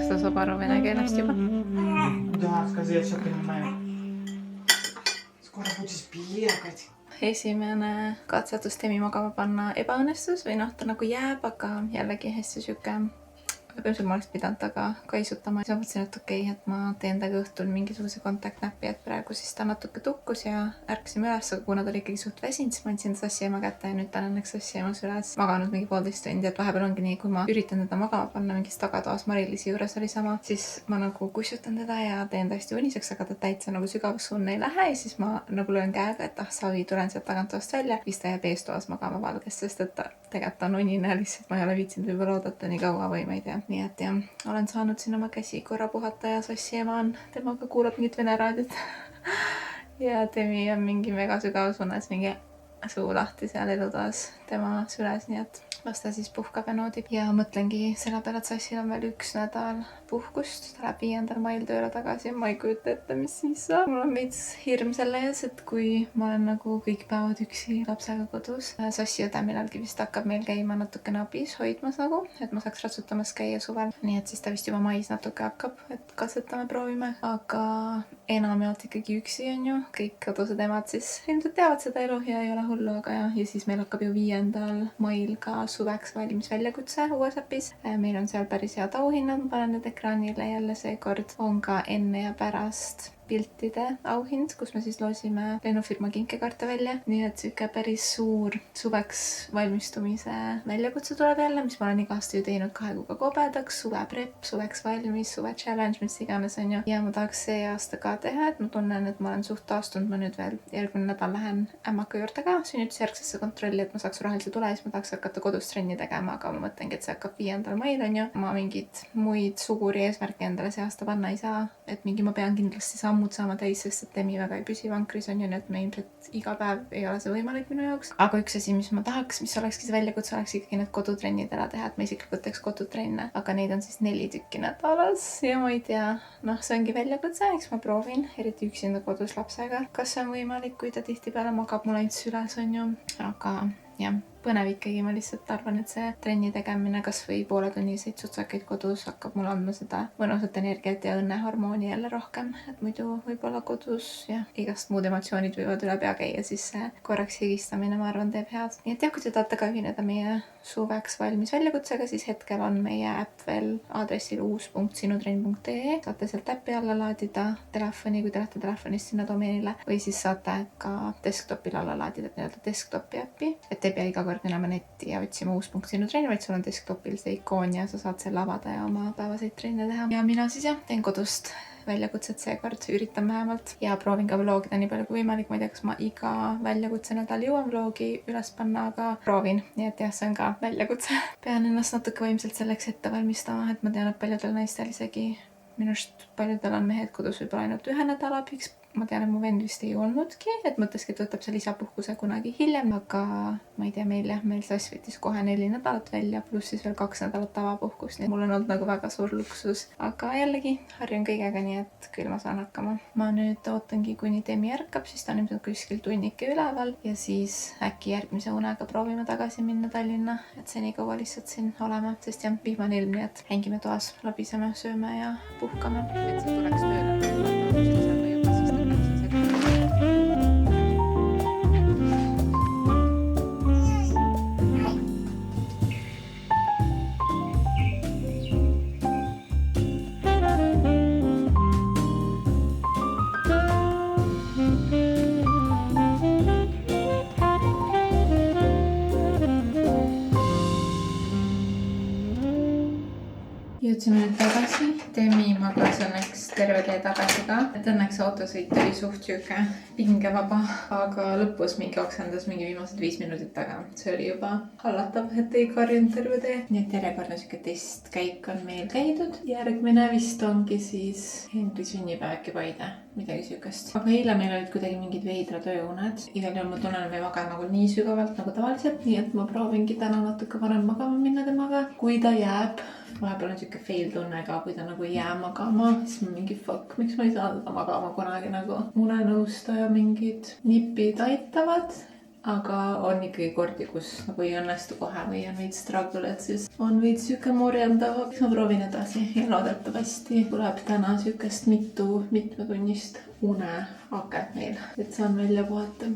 kas ta saab aru vene keelest juba? Да, сказать, что понимаю. Скоро будешь бегать. Esimene katsetus Demi magama panna ebaõnnestus või noh, ta nagu jääb, aga jällegi hästi siuke põhimõtteliselt ma oleks pidanud taga kaisutama. Siis ma mõtlesin, et okei, et ma teen taga õhtul mingisuguse kontaktnäppi, et praegu siis ta natuke tukkus ja ärkasime üles, aga kuna ta oli ikkagi suht väsinud, siis ma andsin ta sassiema kätte ja nüüd ta on õnneks sassiemas üles maganud mingi 1,5 tundi, et vahepeal ongi nii, kui ma üritan teda magama panna mingis tagatoas, Mari-Liisi juures oli sama, siis ma nagu kussutan teda ja teen ta hästi uniseks, aga ta täitsa nagu sügavusunne ei lähe ja siis ma nagu löön käega, et savi, tulen sealt taganttoast välja, siis ta jääb eestoas magama valges, sest et ta tegelikult on unine, lihtsalt ma ei ole viitsinud võib-olla oodata nii kaua või ma ei tea. Nii et jah, olen saanud siin oma käsi korra puhata ja sassiema on, temaga kuulab mingit vene raadiot. Ja Demi on mingi mega sügavasunes, mingi suu lahti seal elutoas tema süles, nii et las ta siis puhkab ja noodib. Ja mõtlengi selle peale, et sassil on veel 1 nädal puhkust, ta läheb 5. mail tööle tagasi ja ma ei kujuta ette, mis siis saab. Mul on veits hirm selle ees, et kui ma olen nagu kõik päevad üksi lapsega kodus. Sassi õde millalgi vist hakkab meil käima natukene abis hoidmas nagu, et ma saaks ratsutamas käia suvel. Nii et siis ta vist juba mais natuke hakkab, et katsetame, proovime. Aga enamjaolt ikkagi üksi on ju. Kõik kodused emad siis ilmselt teavad seda elu ja ei ole hullu, aga ja siis meil hakkab ju 5. mail ka suveks valmis väljakutse uues äpis. Meil on seal päris head auhinnad, ma panen need ekraanile jälle seekord. On ka enne ja pärast piltide auhind, kus me siis loosime lennufirma kinkekaarte välja. Nii et siuke päris suur suveks valmistumise väljakutse tuleb jälle, mis ma olen iga aasta ju teinud 2 kuuga kobedaks, suve prep, suveks valmis, suve challenge, mis iganes on ju. Ja ma tahaks see aasta ka teha, et ma tunnen, et ma olen suht taastunud. Ma nüüd veel järgmine nädal lähen ämmaka juurde ka sünnitusjärgsesse kontrolli, et ma saaks rohelise tule, siis ma tahaks hakata kodus trenni tegema, aga ma mõtlengi, et see hakkab 5. mail on ju. Ma mingid muid suuri eesmärke endale see aasta panna ei saa, et mingi ma pean kindlasti sammud saama täis, sest et Demi väga ei püsi vankris on ju, nii et me ilmselt iga päev ei ole see võimalik minu jaoks. Aga üks asi, mis ma tahaks, mis olekski see väljakutse, oleks ikkagi need kodutrennid ära teha, et ma isiklikult teeks kodutrenne, aga neid on siis 4 tükki nädalas ja ma ei tea, noh, see ongi väljakutse, eks ma proovin, eriti üksinda kodus lapsega. Kas see on võimalik, kui ta tihtipeale magab mul ainult süles on ju, aga jah, põnev ikkagi, ma lihtsalt arvan, et see trenni tegemine kas või pooletunniseid sutsakaid kodus hakkab mul andma seda mõnusat energiat ja õnnehormooni jälle rohkem, et muidu võib-olla kodus ja igast muud emotsioonid võivad üle pea käia, siis see korraks higistamine, ma arvan, teeb head. Nii et jah, kui te tahate ka ühineda meie suveks valmis väljakutsega, siis hetkel on meie äpp veel aadressil uus.sinutrenn.ee. Saate sealt äppi alla laadida telefoni, kui te lähete telefonist sinna domeenile, või siis saate ka desktopil alla laadida nii-öelda desktopi äppi, et ei pea iga kord minema netti ja otsima uus.sinutrenn, vaid sul on desktopil see ikoon ja sa saad selle avada ja oma päevaseid trenne teha. Ja mina siis jah, teen kodust väljakutset seekord, üritan vähemalt ja proovin ka vlogida nii palju kui võimalik. Ma ei tea, kas ma iga väljakutse nädal jõuan vlogi üles panna, aga proovin. Nii et jah, see on ka väljakutse. Pean ennast natuke võimselt selleks ette valmistama, et ma tean, et paljudel naistel isegi minust paljudel on mehed kodus võib-olla ainult 1 nädala abiks. Ma tean, et mu vend vist ei olnudki, et mõtleski, et võtab see lisapuhkuse kunagi hiljem, aga ma ei tea, meil sass võttis kohe 4 nädalat välja, pluss siis veel 2 nädalat tavapuhkust, nii et mul on olnud nagu väga suur luksus, aga jällegi harjun kõigega, nii et küll ma saan hakkama. Ma nüüd ootangi, kuni Demi ärkab, siis ta on ilmselt kuskil tunnike üleval ja siis äkki järgmise unega proovime tagasi minna Tallinna, et seni kaua lihtsalt siin oleme, sest jah, vihmane ilm, nii et hängime toas, labiseme, sööme ja puhkame. Et see tuleks tööle. Jõudsime nüüd tagasi. Demi magas õnneks terve tee tagasi ka. Et õnneks autosõit oli suht siuke pingevaba, aga lõpus mingi oksendas mingi viimased 5 minutit taga. See oli juba hallatav, et ei karjunud terve tee. Nii et järjekordne siuke testkäik on meil käidud. Järgmine vist ongi siis Henri sünnipäev äkki Paide, midagi siukest. Aga eile meil olid kuidagi mingid veidrad ööuned. Igal juhul ma tunnen, et me ei maga nagu nii sügavalt nagu tavaliselt, nii et ma proovingi täna natuke varem magama minna temaga. Kui ta jääb, vahepeal on siuke fail tunne ka, kui ta nagu ei jää magama, siis ma mingi fuck, miks ma ei saa teda magama kunagi nagu unenõustaja mingid nipid aitavad. aga on ikkagi kordi, kus nagu ei õnnestu kohe või on veits struggle, et siis on veits siuke morjendav. Ma proovin edasi ja loodetavasti tuleb täna siukest mitmetunnist uneaket meil, et saan välja puhata.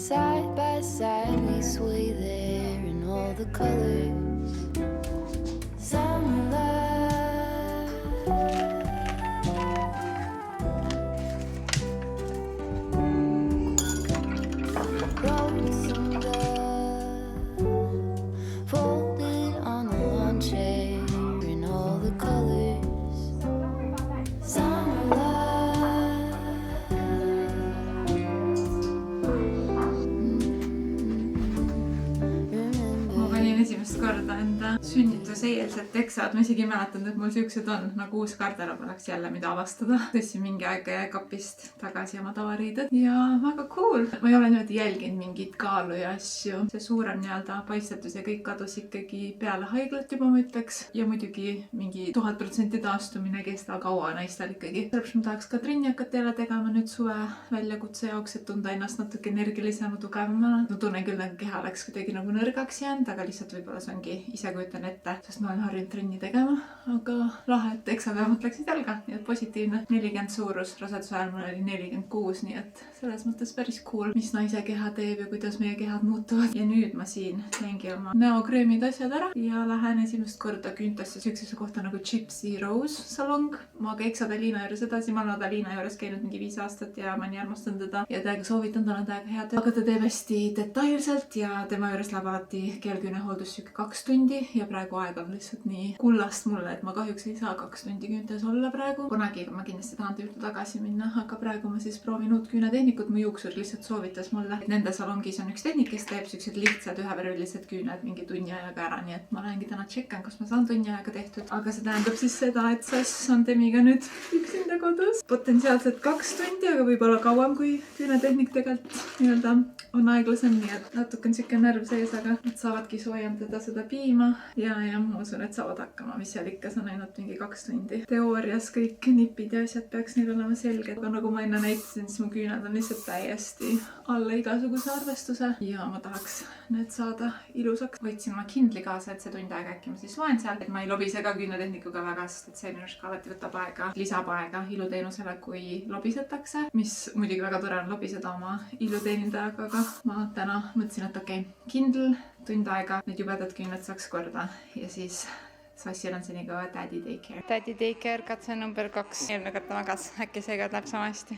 Side by side we sway there in all the colors. Summer love. Lonesome dove folded on the lawn chair in all the colors. Summer love. Esimest korda enda sünnituseelsed teksad. Ma isegi ei mäletanud, et mul siuksed on, nagu uus garderoob oleks jälle mida avastada. Tõssin mingi aeg kapist tagasi oma tavariided ja väga cool. Ma ei ole niimoodi jälginud mingit kaalu ja asju. See suurem nii-öelda paistetus ja kõik kadus ikkagi peale haiglat juba, ma ütleks. Ja muidugi mingi 1000% taastumine kestab kaua naistel ikkagi. Sellepärast ma tahaks ka trenni hakata jälle tegema nüüd suve väljakutse jaoks, et tunda ennast natuke energilisema, tugevamana. Ma tunnen küll, nagu keha oleks kuidagi nagu nõrgaks jäänud, aga lihtsalt võib-olla see ongi, ise kujutan ette, sest ma olen harjunud trenni tegema, aga lahe, et eksapäevalt läksid jalga, nii et positiivne. 40 suurus, raseduse ajal mul oli 46, nii et selles mõttes päris cool, mis naise keha teeb ja kuidas meie kehad muutuvad. Ja nüüd ma siin teengi oma näokreemid asjad ära ja lähen esimest korda Küntesse siuksesse kohta nagu Gypsy Rose salong. Ma käiks Adeliina juures edasi, ma olen Adeliina juures käinud mingi 5 aastat ja ma nii armastan teda ja täiega soovitan, tal on täiega hea töö. Aga ta teeb hästi detailselt ja tema juures läheb alati keelküünehooldus siuke 2 tundi ja praegu aeg on lihtsalt nii kullast mulle, et ma kahjuks ei saa 2 tundi Küüntes olla praegu. Kunagi ma kindlasti tahan juurde tagasi minna, aga praegu ma siis proovin uut küünetehnikut. Mu juuksur lihtsalt soovitas mulle, et nende salongis on üks tehnik, kes teeb siuksed lihtsad ühevärvilised küüned mingi tunni ajaga ära, nii et ma lähengi täna tšekkan, kas ma saan tunni ajaga tehtud. Aga see tähendab siis seda, et Sass on Demiga nüüd üksinda kodus. Potentsiaalselt 2 tundi, aga võib-olla kauem, kui küünetehnik tegelikult nii-öelda on aeglasem, nii et natuke on siuke närv sees, aga nad saavadki soojendada seda piima ja ma usun, et saavad hakkama, mis seal ikka, see on ainult mingi 2 tundi. Teoorias kõik nipid ja asjad peaks neil olema selged, aga nagu ma enne näitasin, siis mu küüned on lihtsalt täiesti alla igasuguse arvestuse ja ma tahaks need saada ilusaks. Võtsin oma Kindli kaasa, et see tund aega äkki ma siis loen seal, et ma ei lobise ka küünetehnikuga väga, sest et see minu arust ka alati võtab aega, lisab aega iluteenusele, kui lobisetakse, mis muidugi väga tore on lobiseda oma iluteenindajaga, aga ma täna mõtlesin, et okei, Kindle tund aega, need jubedad küüned saaks korda ja siis Sassil on senikaua Daddy Daycare. Daddy Daycare katse number 2. Eelmine kord ta magas, äkki seega läheb sama hästi.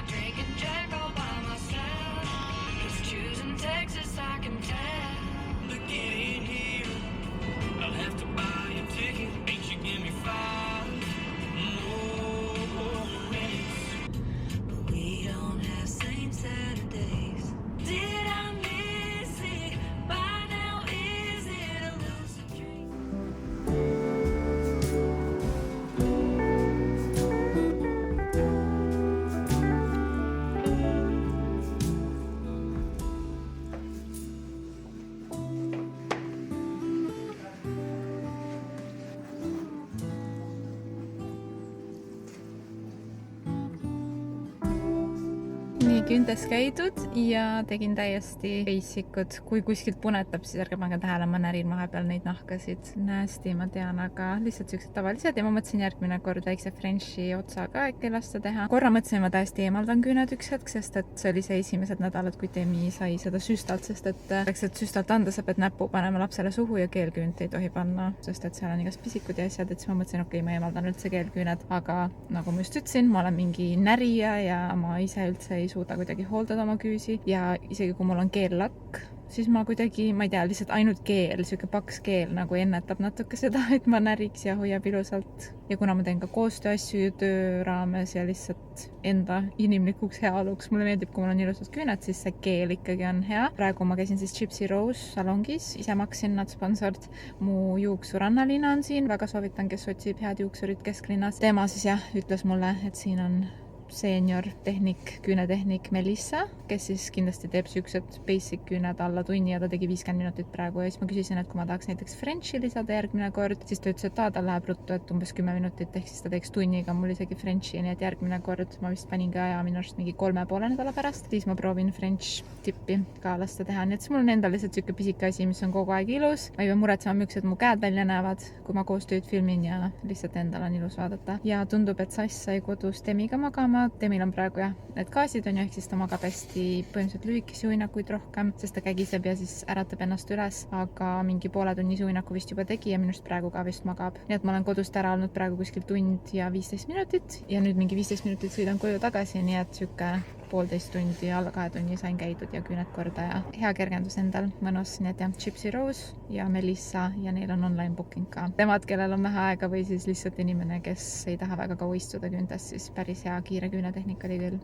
Küüntes käidud ja tegin täiesti basic'ud. Kui kuskilt punetab, siis ärge pange tähele, ma närin vahepeal neid nahkasid. Nästi, ma tean, aga lihtsalt siuksed tavalised ja ma mõtlesin järgmine kord väikse Frenchi otsa ka äkki lasta teha. Korra mõtlesin, ma täiesti eemaldan küüned üks hetk, sest et see oli see esimesed nädalad, kui Demi sai seda süstalt, sest et selleks, et süstalt anda, sa pead näpu panema lapsele suhu ja keelküünt ei tohi panna, sest et seal on igast pisikud ja asjad, et siis ma mõtlesin, okei, ma eemaldan üldse keelküüned, aga nagu ma just ütlesin, ma olen mingi närija ja ma ise üldse ei suuda suuda kuidagi hooldada oma küüsi ja isegi kui mul on keellakk, siis ma kuidagi, ma ei tea, lihtsalt ainult keel, siuke paks keel nagu ennetab natuke seda, et ma näriks ja hoiab ilusalt. Ja kuna ma teen ka koostööasju ju töö raames ja lihtsalt enda inimlikuks heaoluks, mulle meeldib, kui mul on ilusad küüned, siis see keel ikkagi on hea. Praegu ma käisin siis Gypsy Rose salongis, ise maksin, nad sponsord mu juuksur Anna-Liina on siin, väga soovitan, kes otsib head juuksurit kesklinnas. Tema siis jah, ütles mulle, et siin on senior tehnik, küünetehnik Melissa, kes siis kindlasti teeb siuksed basic küüned alla tunni ja ta tegi 50 minutit praegu ja siis ma küsisin, et kui ma tahaks näiteks Frenchi lisada järgmine kord, siis ta ütles, et tal läheb ruttu, et umbes 10 minutit, ehk siis ta teeks tunniga mul isegi Frenchi, nii et järgmine kord ma vist paningi aja minu arust mingi 3,5 nädala pärast, siis ma proovin French tippi ka lasta teha, nii et siis mul on endal lihtsalt siuke pisike asi, mis on kogu aeg ilus, ma ei pea muretsema, millised mu käed välja näevad, kui ma koostööd filmin ja lihtsalt endal on ilus vaadata ja tundub, et Sass sai kodus Demiga magama. Demil on praegu jah, need gaasid on ju, ehk siis ta magab hästi põhimõtteliselt lühikesi uinakuid rohkem, sest ta kägiseb ja siis äratab ennast üles, aga mingi poole tunnise uinaku vist juba tegi ja minust praegu ka vist magab. Nii et ma olen kodust ära olnud praegu kuskil tund ja 15 minutit ja nüüd mingi 15 minutit sõidan koju tagasi, nii et siuke 1,5 tundi, alla 2 tunni sain käidud ja küüned korda ja hea kergendus endal, mõnus, nii et jah, Gypsy Rose ja Melissa ja neil on online booking ka. Temad, kellel on vähe aega või siis lihtsalt inimene, kes ei taha väga kaua istuda küüntes, siis päris hea kiire küünetehnika oli küll.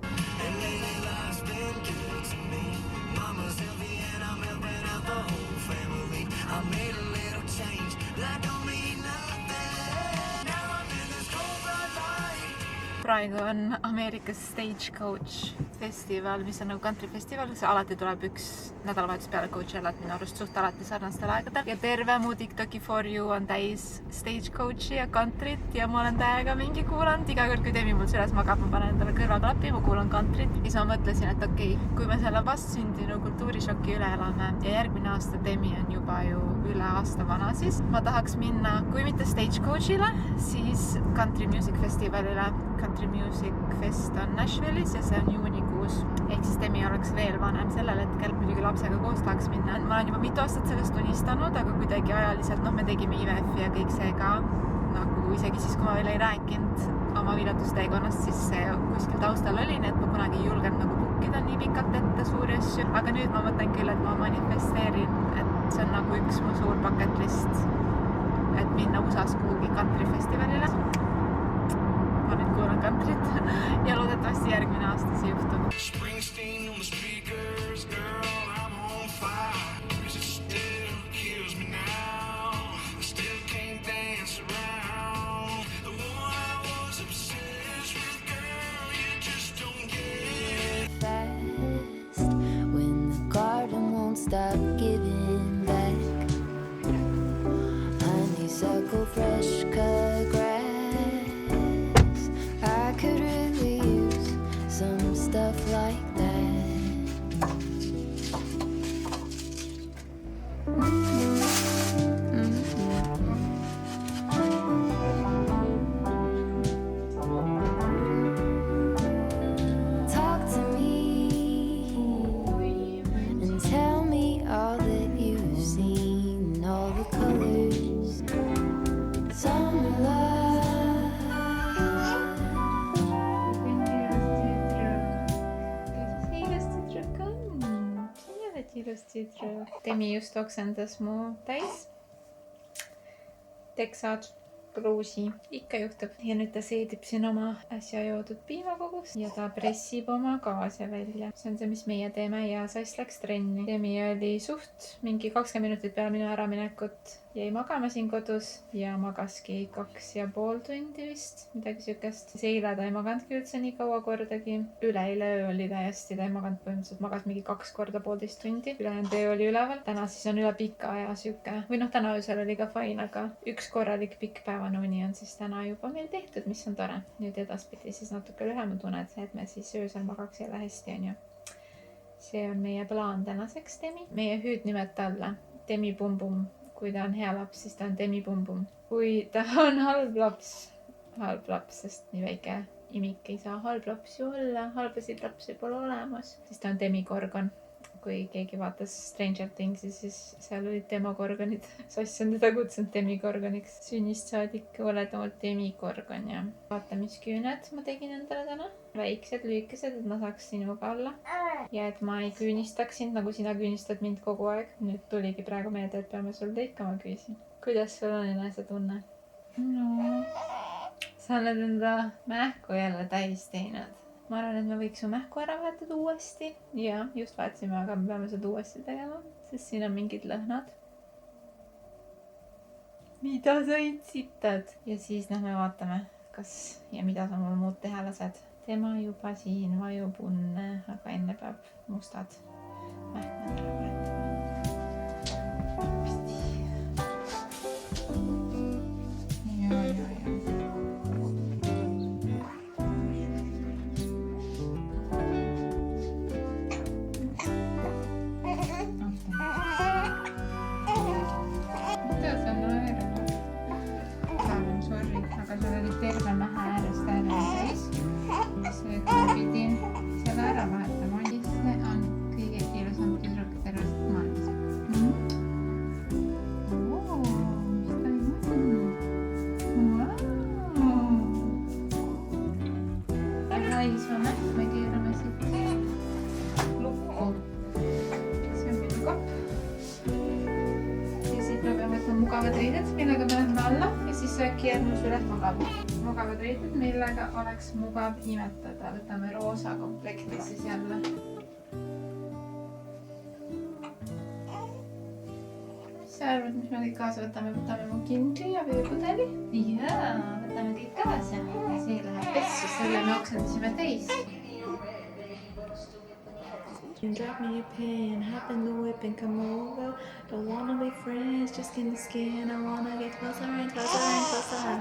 Praegu on Ameerikas Stagecoach festival, mis on nagu country festival, see alati tuleb üks nädalavahetus peale Coachellat minu arust suht alati sarnastel aegadel ja terve mu TikToki for you on täis Stagecoachi ja countryt ja ma olen täiega mingi kuulanud, iga kord kui Demi mul süles magab, ma panen endale kõrvaklappi, ma kuulan countryt ja siis ma mõtlesin, et okei, kui me selle vastsündinu kultuurišoki üle elame ja järgmine aasta Demi on juba ju üle aasta vana, siis ma tahaks minna, kui mitte Stagecoachile, siis Country Music Festivalile. Country Music Fest on Nashville'is ja see on juunikuus. Ehk siis Demi oleks veel vanem sellel hetkel, muidugi lapsega koos tahaks minna. Ma olen juba mitu aastat sellest unistanud, aga kuidagi ajaliselt, me tegime IVF ja kõik see ka. Nagu isegi siis, kui ma veel ei rääkinud oma viljatustegonnast, siis see kuskil taustal oli, nii et ma kunagi ei julgenud nagu bookida nii pikalt ette suuri asju. Aga nüüd ma mõtlen küll, et ma manifesteerin, et see on nagu üks mu suur bucket list, et minna USA's kuhugi country festivalile. Ma nüüd kuulan countryt ja loodetavasti järgmine aasta see juhtub. Springsteen on the speakers, girl, I'm on fire. It still kills me now. I still can't dance around. The one I was obsessed with, girl, you just don't get it. Fast when the garden won't stop giving back. Honeysuckle, fresh cut grass. I could really use some stuff like that. Talk to me and tell me all that you've seen, all the colors, summer love. Ilus tüdruk. Demi just oksendas mu täis. Teksad, kruusi. Ikka juhtub. Ja nüüd ta seedib siin oma äsja joodud piimakogus ja ta pressib oma gaase välja. See on see, mis meie teeme ja Sass läks trenni. Demi oli suht mingi 20 minutit peale minu äraminekut. Jäi magama siin kodus ja magaski 2,5 tundi vist, midagi siukest. Eile ta ei maganudki üldse nii kaua kordagi. Üleeile öö oli täiesti, ta ei maganud põhimõtteliselt, magas mingi 2 korda 1,5 tundi. Ülejäänud öö oli üleval. Täna siis on üle pika aja siuke, või täna öösel oli ka fine, aga üks korralik pikk päevanuni on siis täna juba meil tehtud, mis on tore. Nüüd edaspidi siis natuke lühemad uned, et me siis öösel magaks jälle hästi, on ju. See on meie plaan tänaseks Demi. Meie hüüdnimed talle Demi Bum-Bum. Kui ta on hea laps, siis ta on Demi Bum-Bum. Kui ta on halb laps, sest nii väike imik ei saa halb laps ju olla, halbasid lapsi pole olemas, siis ta on Demi Gorgon. kui keegi vaatas Stranger Thingsi, siis seal olid demogorgonid. Sass on teda kutsunud demigorgoniks. Sünnist saadik oledamalt demigorgon ja vaatamisküüned ma tegin endale täna. Väiksed, lühikesed, et ma saaks sinuga olla. Ja et ma ei küünistaks sind, nagu sina küünistad mind kogu aeg. Nüüd tuligi praegu meelde, et peame sul teikama küüsi. Kuidas sul on enesetunne? No, sa oled enda mähku jälle täis teinud. Ma arvan, et me võiks su mähku ära vahetada uuesti. Ja, just vaatasime, aga me peame seda uuesti tegema, sest siin on mingid lõhnad. Mida sa itsitad? Ja siis me vaatame, kas ja mida sa mul muud teha lased. Tema juba siin vajub unne, aga enne peab mustad mähkmed ära vahetama. Aga sul oli terve mähe äärest äärele täis. See, kui pidin selle ära vahetama, see on kõige ilusam tüdruk tervest maailmas. Mis ta on? Haisva mäht me keerame siit lukku. See on minu kopp. Ja siit me peame võtma mugavad riided, millega me lähme alla ja siis sööki järgnus üles magama. Mugavad riided, millega oleks mugav imetada. Võtame roosa komplekti siis jälle. Mis sa arvad, mis me kõik kaasa võtame? Võtame mu kindli ja veepudeli. Jaa, võtame kõik kaasa. See läheb pessu, selle me oksendasime täis. Drop me a pen, hop in the whip and come over. Don't wanna be friends, just skin to skin. I wanna get closer and closer and closer.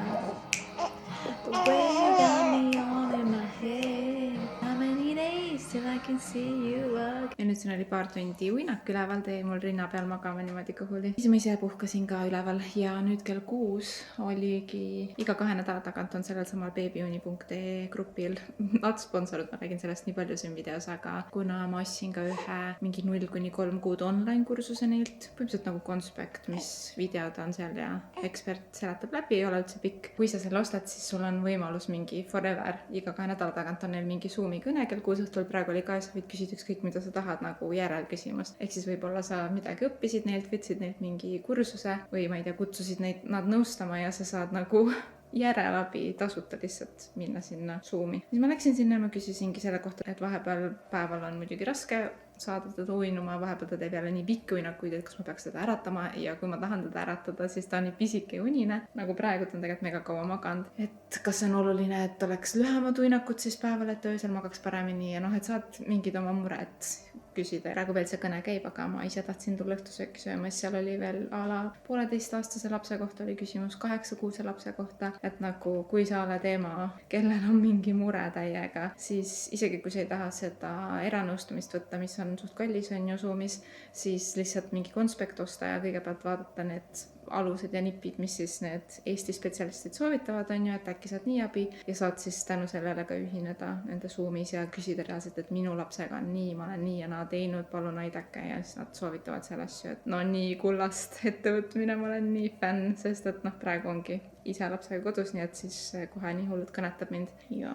The way you got me on in my head. How many days till I can see you again? Ja nüüd siin oli paar tundi uinak üleval, tõi mul rinna peal magama niimoodi kõhuli. Siis ma ise puhkasin ka üleval ja nüüd kell 6 oligi, iga 2 nädala tagant on sellel samal babyuni.ee grupil. Nad sponsorud, ma räägin sellest nii palju siin videos, aga kuna ma ostsin ka ühe mingi 0-3 kuud online kursuse neilt, põhimõtteliselt nagu konspekt, mis videod on seal ja ekspert seletab läbi, ei ole üldse pikk. Kui sa selle ostad, siis sul on võimalus mingi forever. Iga 2 nädala tagant on neil mingi Zoomi kõne kell 6 õhtul, praegu oli ka, sa võid küsida ükskõik, mida sa tahad nagu järelküsimust. Ehk siis võib-olla sa midagi õppisid neilt, võtsid neilt mingi kursuse või ma ei tea, kutsusid nad nõustama ja sa saad nagu järelabi tasuta lihtsalt minna sinna Zoomi. Siis ma läksin sinna ja ma küsisingi selle kohta, et vahepeal päeval on muidugi raske saada teda uinuma, vahepeal ta teeb jälle nii pikki uinakuid, et kas ma peaks teda äratama ja kui ma tahan teda äratada, siis ta on nii pisike ja unine. Nagu praegu ta on tegelikult mega kaua maganud. Et kas on oluline, et oleks lühemad uinakud siis päeval, et öösel magaks paremini ja noh, et saad mingid oma mured küsida. Praegu veel see kõne käib, aga ma ise tahtsin tulla õhtusööki söömas. Seal oli veel a la 1,5-aastase lapse kohta oli küsimus 8-kuuse lapse kohta. Et nagu kui sa oled ema, kellel on mingi mure täiega, siis isegi kui sa ei taha seda eranõustamist võtta, mis on suht kallis on ju Zoomis, siis lihtsalt mingi konspekt osta ja kõigepealt vaadata need alused ja nipid, mis siis need Eesti spetsialistid soovitavad on ju, et äkki saad nii abi ja saad siis tänu sellele ka ühineda nende Zoomis ja küsida reaalselt, et minu lapsega on nii, ma olen nii ja naa teinud, palun aidake ja siis nad soovitavad selle asju, et no nii kullast ettevõtmine, ma olen nii fänn, sest et noh, praegu ongi ise lapsega kodus, nii et siis kohe nii hullult kõnetab mind ja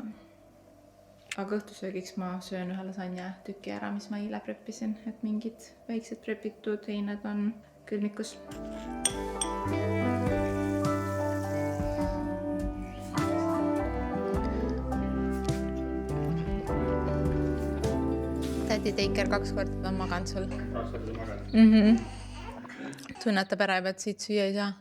aga õhtusöögiks ma söön ühe lasanja tüki ära, mis ma eile preppisin, et mingid väiksed prepitud heined on külmikus. Tädi Teiker 2 korda on maganud sul. 2 korda maganud? Tunnetab ära, et siit süüa ei saa.